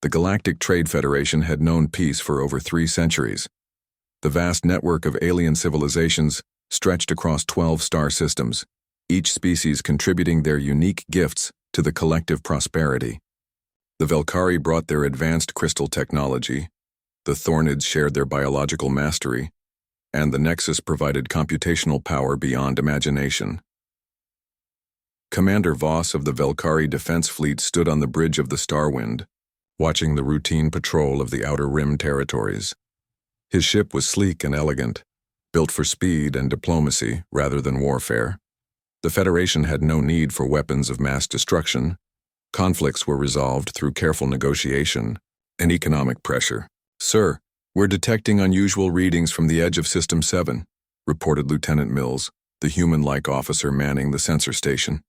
The Galactic Trade Federation had known peace for over 3 centuries. The vast network of alien civilizations stretched across 12 star systems, each species contributing their unique gifts to the collective prosperity. The Velkari brought their advanced crystal technology, the Thornids shared their biological mastery, and the Nexus provided computational power beyond imagination. Commander Voss of the Velkari Defense Fleet stood on the bridge of the Starwind, watching the routine patrol of the Outer Rim territories. His ship was sleek and elegant, built for speed and diplomacy rather than warfare. The Federation had no need for weapons of mass destruction. Conflicts were resolved through careful negotiation and economic pressure. "Sir, we're detecting unusual readings from the edge of System 7, reported Lieutenant Mills, the human-like officer manning the sensor station.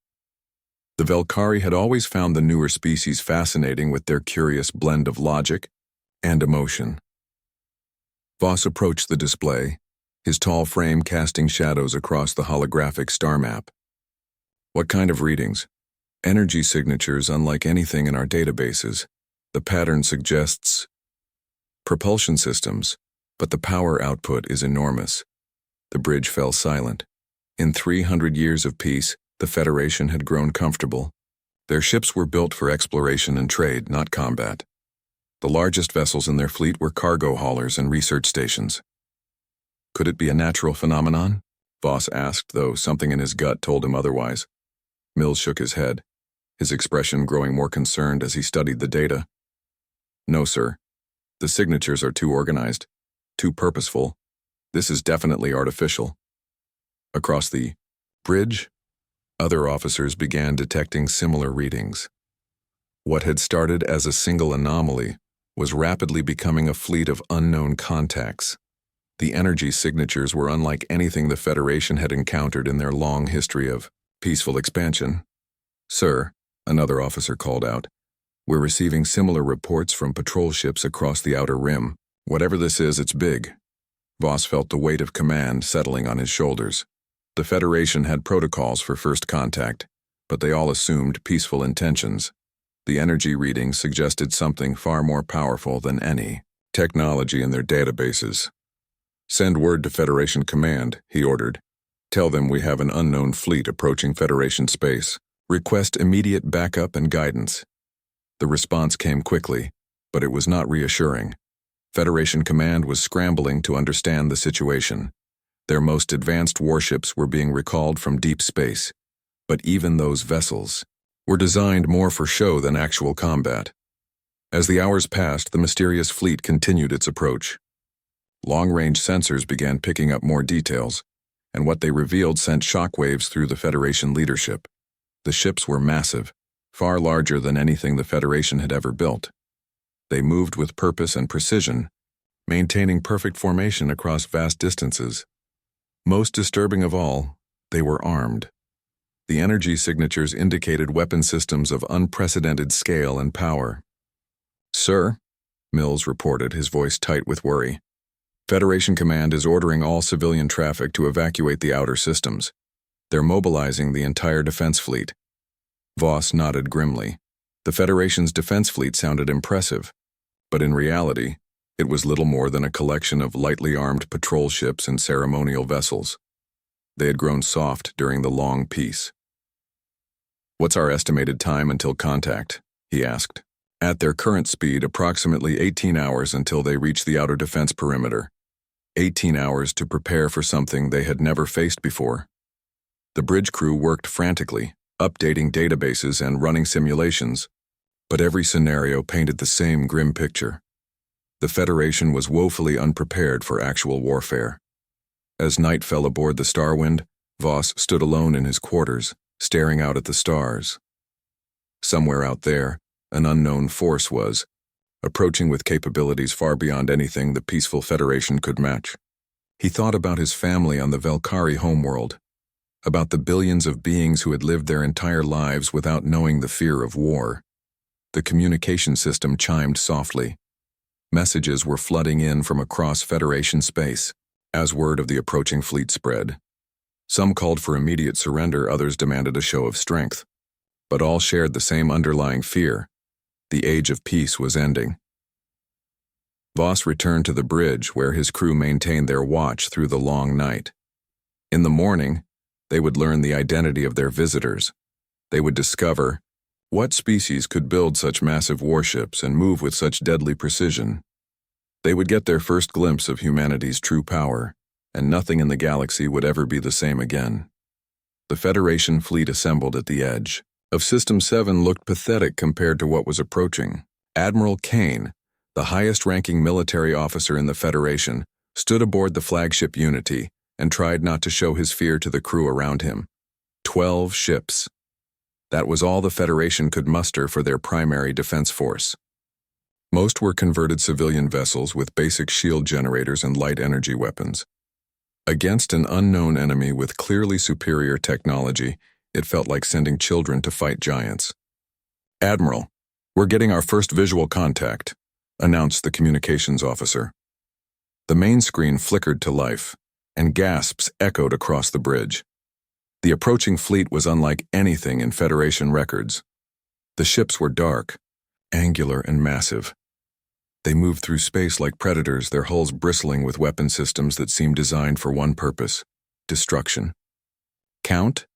The Velkari had always found the newer species fascinating with their curious blend of logic and emotion. Voss approached the display, his tall frame casting shadows across the holographic star map. "What kind of readings?" "Energy signatures unlike anything in our databases. The pattern suggests propulsion systems, but the power output is enormous." The bridge fell silent. In 300 years of peace, the Federation had grown comfortable. Their ships were built for exploration and trade, not combat. The largest vessels in their fleet were cargo haulers and research stations. "Could it be a natural phenomenon?" Voss asked, though something in his gut told him otherwise. Mills shook his head, his expression growing more concerned as he studied the data. "No, sir. The signatures are too organized, too purposeful. This is definitely artificial." Across the bridge, other officers began detecting similar readings. What had started as a single anomaly was rapidly becoming a fleet of unknown contacts. The energy signatures were unlike anything the Federation had encountered in their long history of peaceful expansion. "Sir," another officer called out, "we're receiving similar reports from patrol ships across the Outer Rim. Whatever this is, it's big." Voss felt the weight of command settling on his shoulders. The Federation had protocols for first contact, but they all assumed peaceful intentions. The energy readings suggested something far more powerful than any technology in their databases. "Send word to Federation Command," he ordered. "Tell them we have an unknown fleet approaching Federation space. Request immediate backup and guidance." The response came quickly, but it was not reassuring. Federation Command was scrambling to understand the situation. Their most advanced warships were being recalled from deep space, but even those vessels were designed more for show than actual combat. As the hours passed, the mysterious fleet continued its approach. Long-range sensors began picking up more details, and what they revealed sent shockwaves through the Federation leadership. The ships were massive, far larger than anything the Federation had ever built. They moved with purpose and precision, maintaining perfect formation across vast distances. Most disturbing of all, they were armed. The energy signatures indicated weapon systems of unprecedented scale and power. "Sir," Mills reported, his voice tight with worry, "Federation Command is ordering all civilian traffic to evacuate the outer systems. They're mobilizing the entire defense fleet." Voss nodded grimly. The Federation's defense fleet sounded impressive, but in reality, it was little more than a collection of lightly armed patrol ships and ceremonial vessels. They had grown soft during the long peace. "What's our estimated time until contact?" he asked. "At their current speed, approximately 18 hours until they reach the outer defense perimeter. 18 hours to prepare for something they had never faced before." The bridge crew worked frantically, updating databases and running simulations, but every scenario painted the same grim picture. The Federation was woefully unprepared for actual warfare. As night fell aboard the Starwind, Voss stood alone in his quarters, staring out at the stars. Somewhere out there, an unknown force was, approaching with capabilities far beyond anything the peaceful Federation could match. He thought about his family on the Velkari homeworld, about the billions of beings who had lived their entire lives without knowing the fear of war. The communication system chimed softly. Messages were flooding in from across Federation space, as word of the approaching fleet spread. Some called for immediate surrender, others demanded a show of strength. But all shared the same underlying fear. The age of peace was ending. Voss returned to the bridge where his crew maintained their watch through the long night. In the morning, they would learn the identity of their visitors. They would discover what species could build such massive warships and move with such deadly precision. They would get their first glimpse of humanity's true power, and nothing in the galaxy would ever be the same again. The Federation fleet assembled at the edge of System 7 looked pathetic compared to what was approaching. Admiral Kane, the highest-ranking military officer in the Federation, stood aboard the flagship Unity and tried not to show his fear to the crew around him. 12 ships. That was all the Federation could muster for their primary defense force. Most were converted civilian vessels with basic shield generators and light energy weapons. Against an unknown enemy with clearly superior technology, it felt like sending children to fight giants. "Admiral, we're getting our first visual contact," announced the communications officer. The main screen flickered to life, and gasps echoed across the bridge. The approaching fleet was unlike anything in Federation records. The ships were dark, angular and massive. They moved through space like predators, their hulls bristling with weapon systems that seemed designed for one purpose: destruction. "Count?"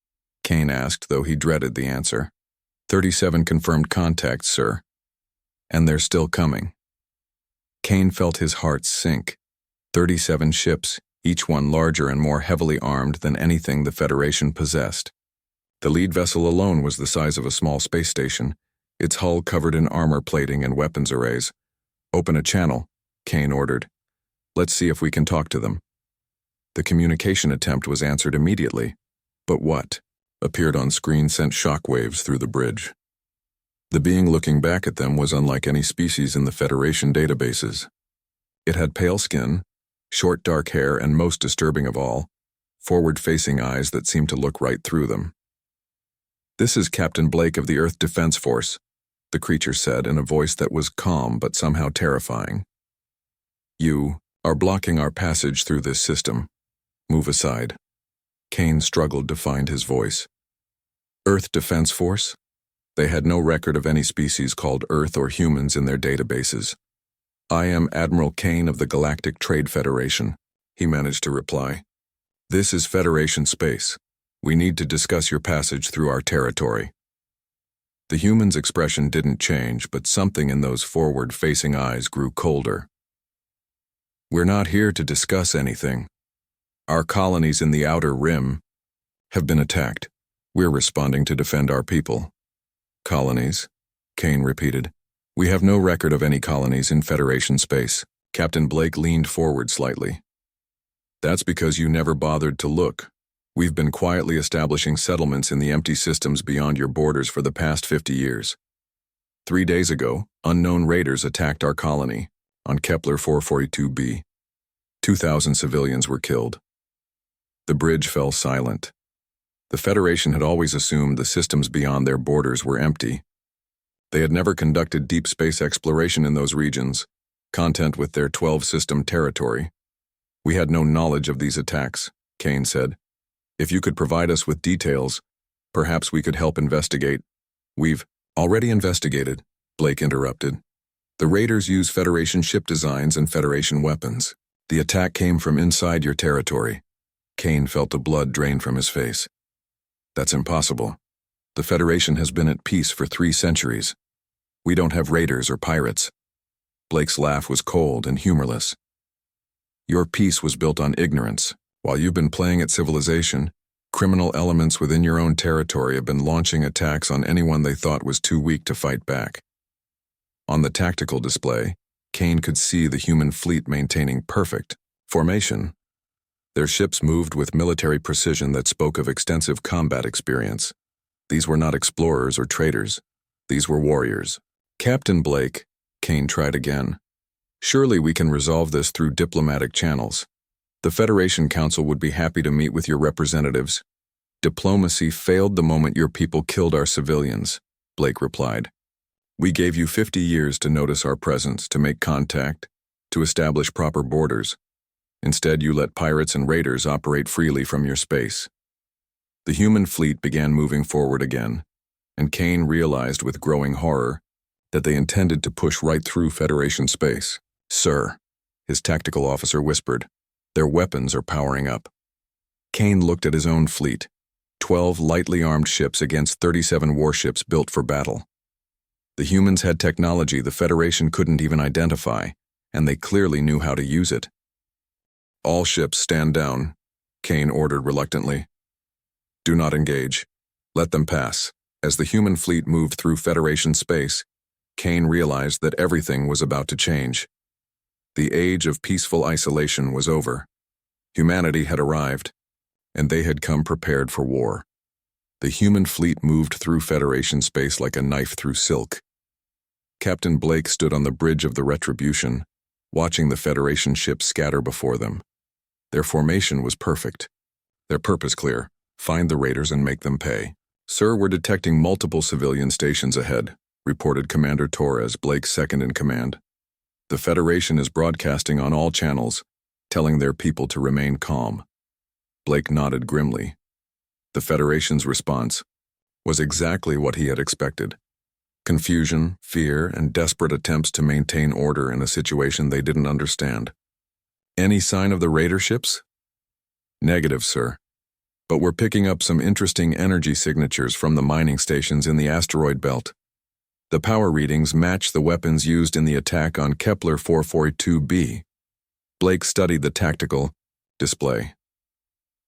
Kane asked, though he dreaded the answer. 37 confirmed contacts, sir. And they're still coming." Kane felt his heart sink. 37 ships, each one larger and more heavily armed than anything the Federation possessed. The lead vessel alone was the size of a small space station, its hull covered in armor plating and weapons arrays. "Open a channel," Kane ordered. "Let's see if we can talk to them." The communication attempt was answered immediately. But what appeared on screen sent shockwaves through the bridge. The being looking back at them was unlike any species in the Federation databases. It had pale skin, short dark hair, and most disturbing of all, forward-facing eyes that seemed to look right through them. "This is Captain Blake of the Earth Defense Force," the creature said in a voice that was calm but somehow terrifying. "You are blocking our passage through this system. Move aside." Kane struggled to find his voice. Earth Defense Force? They had no record of any species called Earth or humans in their databases. "I am Admiral Kane of the Galactic Trade Federation," he managed to reply. "This is Federation space. We need to discuss your passage through our territory." The human's expression didn't change, but something in those forward-facing eyes grew colder. "We're not here to discuss anything. Our colonies in the Outer Rim have been attacked. We're responding to defend our people." "Colonies?" Kane repeated. "We have no record of any colonies in Federation space." Captain Blake leaned forward slightly. "That's because you never bothered to look. We've been quietly establishing settlements in the empty systems beyond your borders for the past 50 years. 3 days ago, unknown raiders attacked our colony on Kepler 442b. 2,000 civilians were killed." The bridge fell silent. The Federation had always assumed the systems beyond their borders were empty. They had never conducted deep space exploration in those regions, content with their 12-system territory. "We had no knowledge of these attacks," Kane said. "If you could provide us with details, perhaps we could help investigate." "We've already investigated," Blake interrupted. "The raiders use Federation ship designs and Federation weapons. The attack came from inside your territory." Kane felt the blood drain from his face. "That's impossible. The Federation has been at peace for 3 centuries. We don't have raiders or pirates." Blake's laugh was cold and humorless. "Your peace was built on ignorance. While you've been playing at civilization, criminal elements within your own territory have been launching attacks on anyone they thought was too weak to fight back." On the tactical display, Kane could see the human fleet maintaining perfect formation. Their ships moved with military precision that spoke of extensive combat experience. These were not explorers or traders. These were warriors. "Captain Blake," Kane tried again. "Surely we can resolve this through diplomatic channels. The Federation Council would be happy to meet with your representatives." "Diplomacy failed the moment your people killed our civilians," Blake replied. "We gave you 50 years to notice our presence, to make contact, to establish proper borders. Instead, you let pirates and raiders operate freely from your space." The human fleet began moving forward again, and Kane realized with growing horror that they intended to push right through Federation space. "Sir," his tactical officer whispered, "their weapons are powering up." Kane looked at his own fleet, 12 lightly armed ships against 37 warships built for battle. The humans had technology the Federation couldn't even identify, and they clearly knew how to use it. "All ships stand down," Kane ordered reluctantly. "Do not engage. Let them pass." As the human fleet moved through Federation space, Kane realized that everything was about to change. The age of peaceful isolation was over. Humanity had arrived, and they had come prepared for war. The human fleet moved through Federation space like a knife through silk. Captain Blake stood on the bridge of the Retribution, watching the Federation ships scatter before them. Their formation was perfect. Their purpose clear: find the raiders and make them pay. "Sir, we're detecting multiple civilian stations ahead," reported Commander Torres, Blake's second-in-command. "The Federation is broadcasting on all channels, telling their people to remain calm." Blake nodded grimly. The Federation's response was exactly what he had expected: confusion, fear, and desperate attempts to maintain order in a situation they didn't understand. "Any sign of the raider ships?" "Negative, sir. But we're picking up some interesting energy signatures from the mining stations in the asteroid belt. The power readings match the weapons used in the attack on Kepler 442b. Blake studied the tactical display.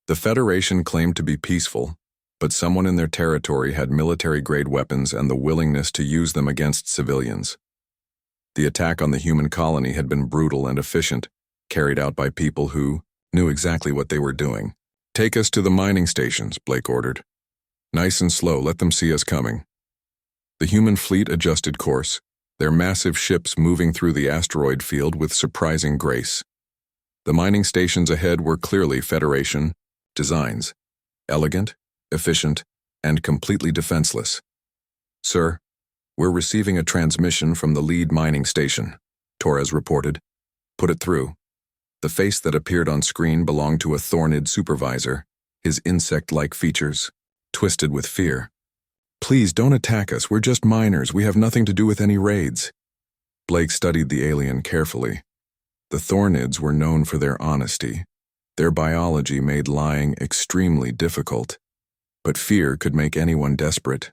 The Federation claimed to be peaceful, but someone in their territory had military-grade weapons and the willingness to use them against civilians. The attack on the human colony had been brutal and efficient, carried out by people who knew exactly what they were doing. "Take us to the mining stations," Blake ordered. "Nice and slow, let them see us coming." The human fleet adjusted course, their massive ships moving through the asteroid field with surprising grace. The mining stations ahead were clearly Federation designs: elegant, efficient, and completely defenseless. "Sir, we're receiving a transmission from the lead mining station," Torres reported. "Put it through." The face that appeared on screen belonged to a Thornid supervisor, his insect-like features twisted with fear. "Please don't attack us, we're just miners, we have nothing to do with any raids." Blake studied the alien carefully. The Thornids were known for their honesty. Their biology made lying extremely difficult, but fear could make anyone desperate.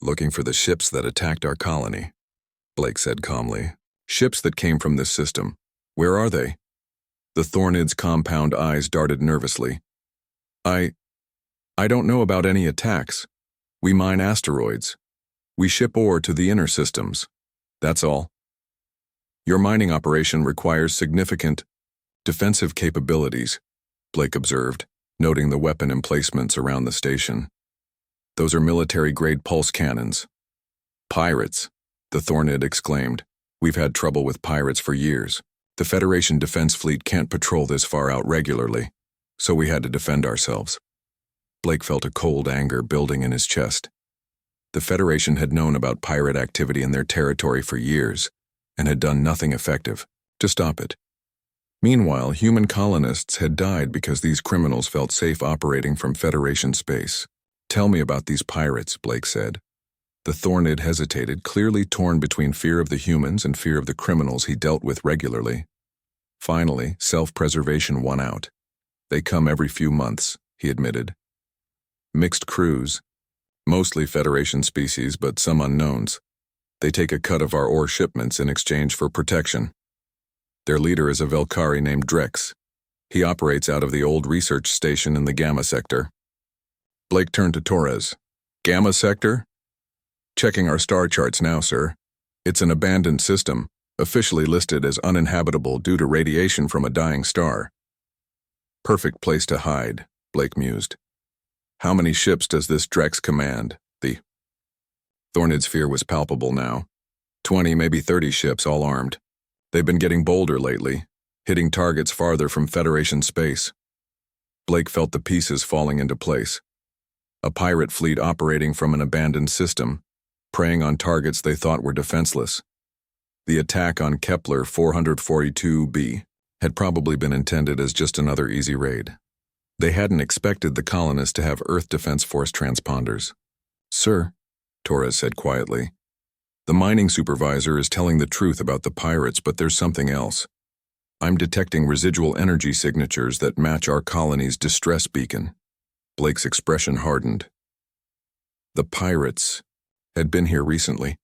"Looking for the ships that attacked our colony," Blake said calmly. "Ships that came from this system. Where are they?" The Thornid's compound eyes darted nervously. I don't know about any attacks. We mine asteroids. We ship ore to the inner systems. That's all." "Your mining operation requires significant defensive capabilities," Blake observed, noting the weapon emplacements around the station. "Those are military-grade pulse cannons." "Pirates," the Thornid exclaimed. "We've had trouble with pirates for years. The Federation Defense Fleet can't patrol this far out regularly, so we had to defend ourselves." Blake felt a cold anger building in his chest. The Federation had known about pirate activity in their territory for years, and had done nothing effective to stop it. Meanwhile, human colonists had died because these criminals felt safe operating from Federation space. "Tell me about these pirates," Blake said. The Thornid hesitated, clearly torn between fear of the humans and fear of the criminals he dealt with regularly. Finally, self-preservation won out. "They come every few months," he admitted. "Mixed crews, mostly Federation species, but some unknowns. They take a cut of our ore shipments in exchange for protection. Their leader is a Velkari named Drex. He operates out of the old research station in the Gamma sector." Blake turned to Torres. "Gamma sector?" "Checking our star charts now, sir. It's an abandoned system, officially listed as uninhabitable due to radiation from a dying star." "Perfect place to hide," Blake mused. "How many ships does this Drex command?" The Thornid's fear was palpable now. 20, maybe 30 ships, all armed. They've been getting bolder lately, hitting targets farther from Federation space. Blake felt the pieces falling into place. A pirate fleet operating from an abandoned system, preying on targets they thought were defenseless. The attack on Kepler 442b had probably been intended as just another easy raid. They hadn't expected the colonists to have Earth Defense Force transponders. "Sir," Torres said quietly, The mining supervisor is telling the truth about the pirates, but there's something else. I'm detecting residual energy signatures that match our colony's distress beacon. Blake's expression hardened. The pirates had been here recently,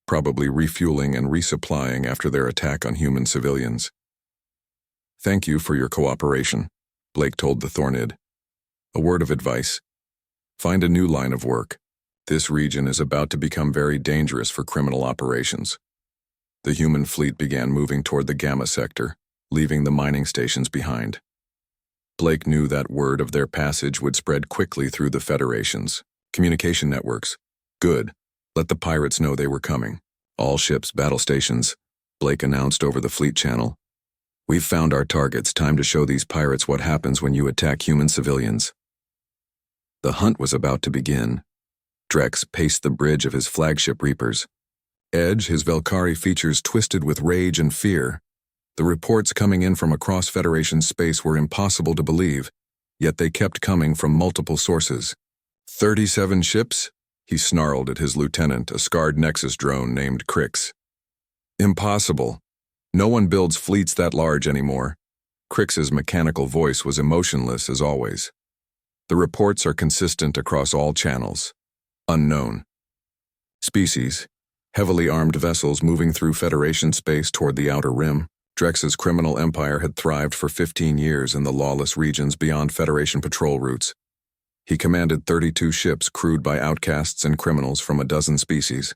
probably refueling and resupplying after their attack on human civilians. Thank you for your cooperation, Blake told the Thornid. A word of advice. Find a new line of work. This region is about to become very dangerous for criminal operations. The human fleet began moving toward the Gamma sector, leaving the mining stations behind. Blake knew that word of their passage would spread quickly through the Federation's communication networks. Good. Let the pirates know they were coming. All ships, battle stations, Blake announced over the fleet channel. We've found our targets. Time to show these pirates what happens when you attack human civilians. The hunt was about to begin. Drex paced the bridge of his flagship Reapers. Edge, his Valkyrie features twisted with rage and fear. The reports coming in from across Federation space were impossible to believe, yet they kept coming from multiple sources. 37 ships? He snarled at his lieutenant, a scarred Nexus drone named Crix. Impossible. No one builds fleets that large anymore. Crix's mechanical voice was emotionless as always. The reports are consistent across all channels. Unknown. Species. Heavily armed vessels moving through Federation space toward the Outer Rim. Drex's criminal empire had thrived for 15 years in the lawless regions beyond Federation patrol routes. He commanded 32 ships crewed by outcasts and criminals from a dozen species.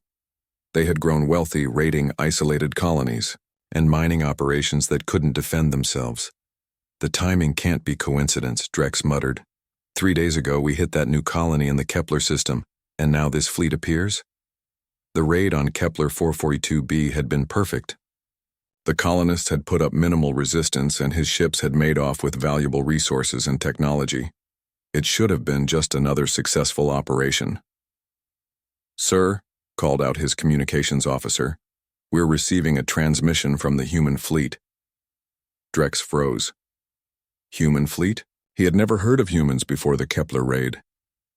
They had grown wealthy, raiding isolated colonies and mining operations that couldn't defend themselves. The timing can't be coincidence, Drex muttered. 3 days ago we hit that new colony in the Kepler system, and now this fleet appears? The raid on Kepler 442b had been perfect. The colonists had put up minimal resistance, and his ships had made off with valuable resources and technology. It should have been just another successful operation. Sir, called out his communications officer, we're receiving a transmission from the human fleet. Drex froze. Human fleet? He had never heard of humans before the Kepler raid,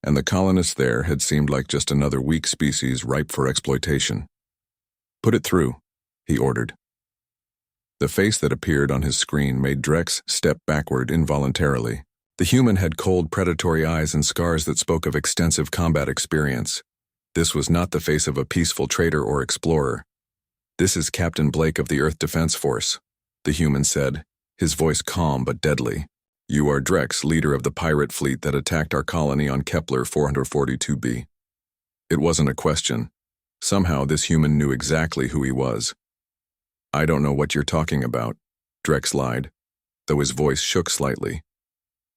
and the colonists there had seemed like just another weak species ripe for exploitation. Put it through, he ordered. The face that appeared on his screen made Drex step backward involuntarily. The human had cold, predatory eyes and scars that spoke of extensive combat experience. This was not the face of a peaceful trader or explorer. This is Captain Blake of the Earth Defense Force, the human said, his voice calm but deadly. You are Drex, leader of the pirate fleet that attacked our colony on Kepler 442b. It wasn't a question. Somehow this human knew exactly who he was. I don't know what you're talking about, Drex lied, though his voice shook slightly.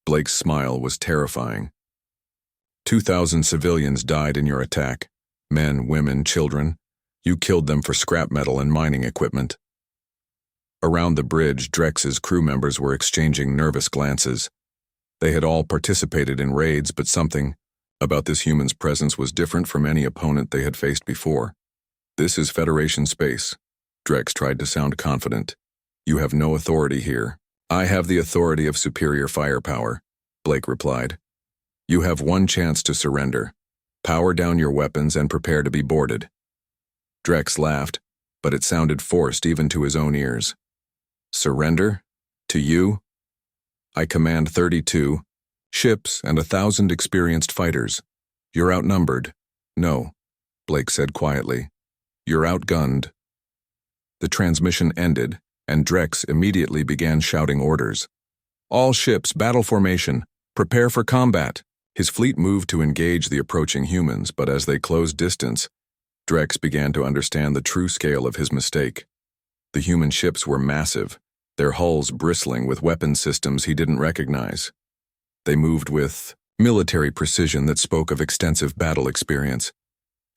Blake's smile was terrifying. 2,000 civilians died in your attack. Men, women, children. You killed them for scrap metal and mining equipment. Around the bridge, Drex's crew members were exchanging nervous glances. They had all participated in raids, but something about this human's presence was different from any opponent they had faced before. This is Federation space. Drex tried to sound confident. You have no authority here. I have the authority of superior firepower, Blake replied. You have one chance to surrender. Power down your weapons and prepare to be boarded. Drex laughed, but it sounded forced even to his own ears. Surrender? To you? I command 32 ships and 1,000 experienced fighters. You're outnumbered. No, Blake said quietly. You're outgunned. The transmission ended, and Drex immediately began shouting orders. All ships, battle formation. Prepare for combat. His fleet moved to engage the approaching humans, but as they closed distance, Drex began to understand the true scale of his mistake. The human ships were massive, their hulls bristling with weapon systems he didn't recognize. They moved with military precision that spoke of extensive battle experience.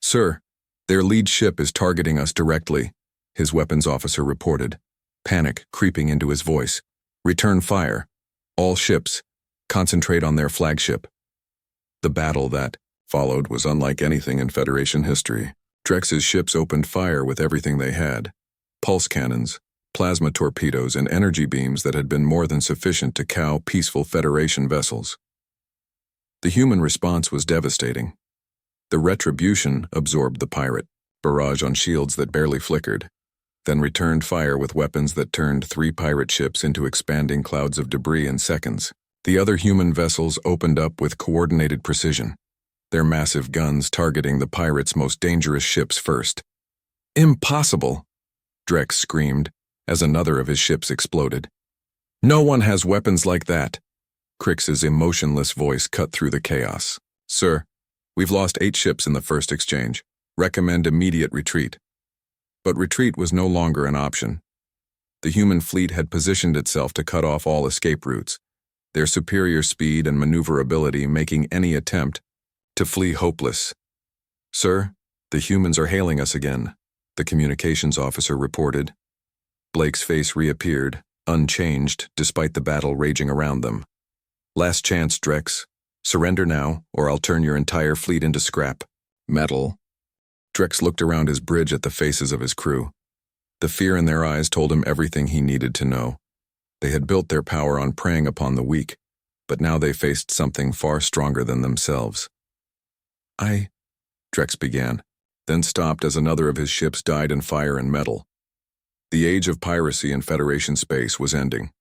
Sir, their lead ship is targeting us directly, his weapons officer reported, panic creeping into his voice. Return fire. All ships, concentrate on their flagship. The battle that followed was unlike anything in Federation history. Drex's ships opened fire with everything they had. Pulse cannons, plasma torpedoes, and energy beams that had been more than sufficient to cow peaceful Federation vessels. The human response was devastating. The retribution absorbed the pirate. barrage on shields that barely flickered, then returned fire with weapons that turned 3 pirate ships into expanding clouds of debris in seconds. The other human vessels opened up with coordinated precision, their massive guns targeting the pirates' most dangerous ships first. "Impossible!" Drex screamed as another of his ships exploded. "No one has weapons like that." Crix's emotionless voice cut through the chaos. "Sir, we've lost 8 ships in the first exchange. Recommend immediate retreat." But retreat was no longer an option. The human fleet had positioned itself to cut off all escape routes, their superior speed and maneuverability making any attempt to flee hopeless. "Sir, the humans are hailing us again," the communications officer reported. Blake's face reappeared, unchanged despite the battle raging around them. "Last chance, Drex. Surrender now, or I'll turn your entire fleet into scrap." "Metal." Drex looked around his bridge at the faces of his crew. The fear in their eyes told him everything he needed to know. They had built their power on preying upon the weak, but now they faced something far stronger than themselves. Drex began, then stopped as another of his ships died in fire and metal. The age of piracy in Federation space was ending.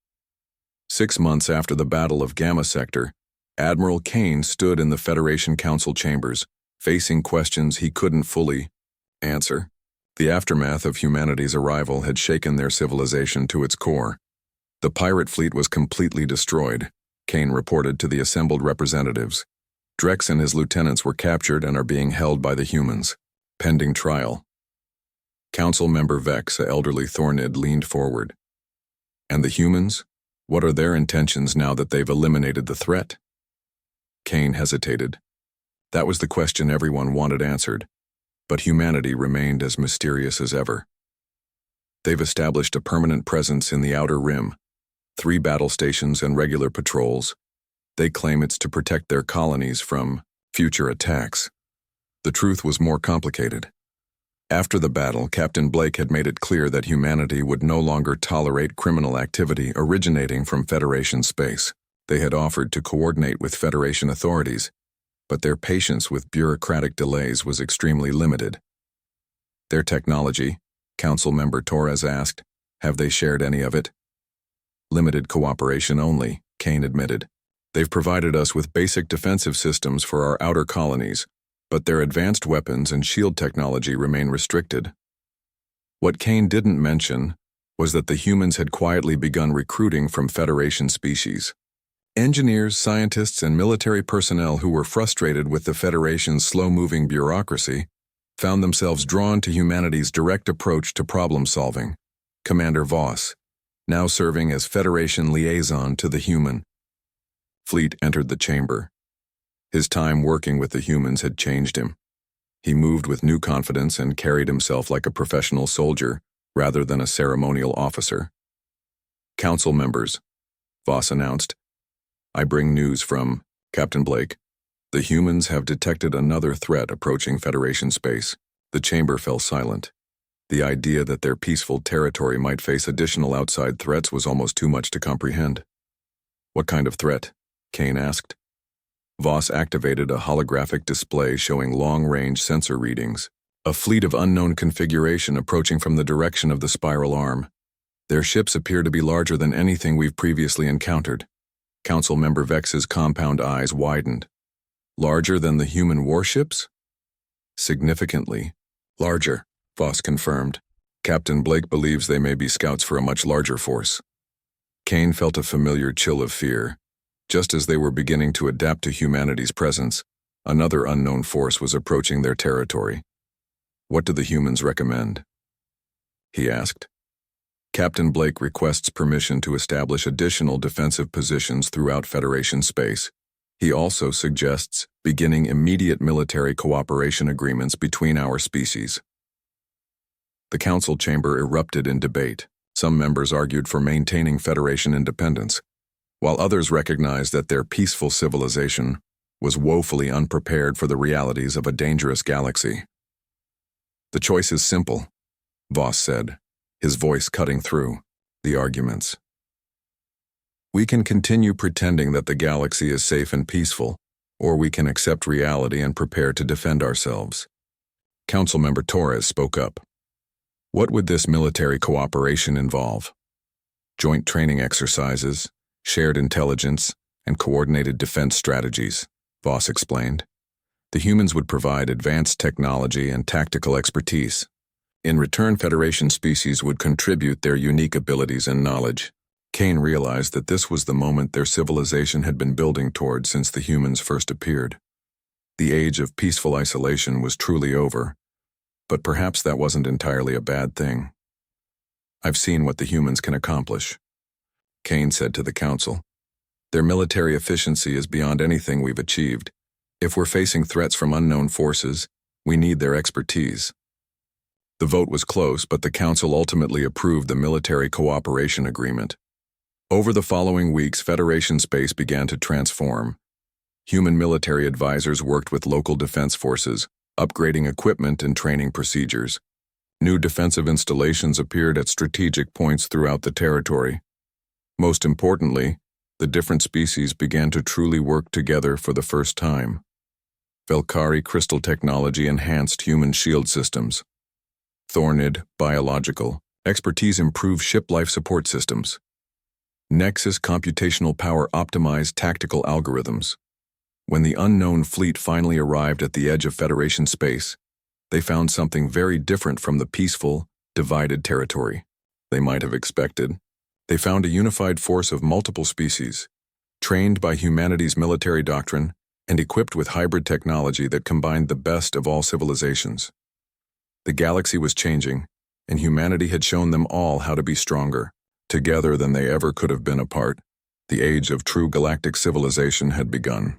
6 months after the Battle of Gamma Sector, Admiral Kane stood in the Federation Council chambers, facing questions he couldn't fully answer. The aftermath of humanity's arrival had shaken their civilization to its core. The pirate fleet was completely destroyed, Kane reported to the assembled representatives. Drex and his lieutenants were captured and are being held by the humans, pending trial. Council member Vex, an elderly Thornid, leaned forward. "And the humans? What are their intentions now that they've eliminated the threat?" Kane hesitated. That was the question everyone wanted answered, but humanity remained as mysterious as ever. "They've established a permanent presence in the Outer Rim, 3 battle stations and regular patrols. They claim it's to protect their colonies from future attacks." The truth was more complicated. After the battle, Captain Blake had made it clear that humanity would no longer tolerate criminal activity originating from Federation space. They had offered to coordinate with Federation authorities, but their patience with bureaucratic delays was extremely limited. "Their technology," Council member Torres asked, "have they shared any of it?" "Limited cooperation only," Kane admitted. "They've provided us with basic defensive systems for our outer colonies, but their advanced weapons and shield technology remain restricted." What Kane didn't mention was that the humans had quietly begun recruiting from Federation species. Engineers, scientists, and military personnel who were frustrated with the Federation's slow-moving bureaucracy found themselves drawn to humanity's direct approach to problem-solving. Commander Voss, now serving as Federation liaison to the human fleet, entered the chamber. His time working with the humans had changed him. He moved with new confidence and carried himself like a professional soldier rather than a ceremonial officer. "Council members," Voss announced, "I bring news from Captain Blake. The humans have detected another threat approaching Federation space." The chamber fell silent. The idea that their peaceful territory might face additional outside threats was almost too much to comprehend. "What kind of threat?" Kane asked. Voss activated a holographic display showing long-range sensor readings. "A fleet of unknown configuration approaching from the direction of the spiral arm. Their ships appear to be larger than anything we've previously encountered." Council member Vex's compound eyes widened. "Larger than the human warships?" "Significantly larger," Voss confirmed. "Captain Blake believes they may be scouts for a much larger force." Kane felt a familiar chill of fear. Just as they were beginning to adapt to humanity's presence, another unknown force was approaching their territory. "What do the humans recommend?" he asked. "Captain Blake requests permission to establish additional defensive positions throughout Federation space. He also suggests beginning immediate military cooperation agreements between our species." The council chamber erupted in debate. Some members argued for maintaining Federation independence, while others recognized that their peaceful civilization was woefully unprepared for the realities of a dangerous galaxy. "The choice is simple," Voss said, his voice cutting through the arguments. "We can continue pretending that the galaxy is safe and peaceful, or we can accept reality and prepare to defend ourselves." Councilmember Torres spoke up. What would this military cooperation involve? Joint training exercises, shared intelligence, and coordinated defense strategies, Voss explained. The humans would provide advanced technology and tactical expertise. In return, Federation species would contribute their unique abilities and knowledge. Kane realized that this was the moment their civilization had been building toward since the humans first appeared. The age of peaceful isolation was truly over, but perhaps that wasn't entirely a bad thing. I've seen what the humans can accomplish, Kane said to the council. Their military efficiency is beyond anything we've achieved. If we're facing threats from unknown forces, we need their expertise. The vote was close, but the council ultimately approved the military cooperation agreement. Over the following weeks, Federation space began to transform. Human military advisors worked with local defense forces, upgrading equipment and training procedures. New defensive installations appeared at strategic points throughout the territory. Most importantly, the different species began to truly work together for the first time. Valkyrie crystal technology enhanced human shield systems. Thornid, biological, expertise improved ship life support systems. Nexus computational power optimized tactical algorithms. When the unknown fleet finally arrived at the edge of Federation space, they found something very different from the peaceful, divided territory they might have expected. They found a unified force of multiple species, trained by humanity's military doctrine and equipped with hybrid technology that combined the best of all civilizations. The galaxy was changing, and humanity had shown them all how to be stronger, together than they ever could have been apart. The age of true galactic civilization had begun.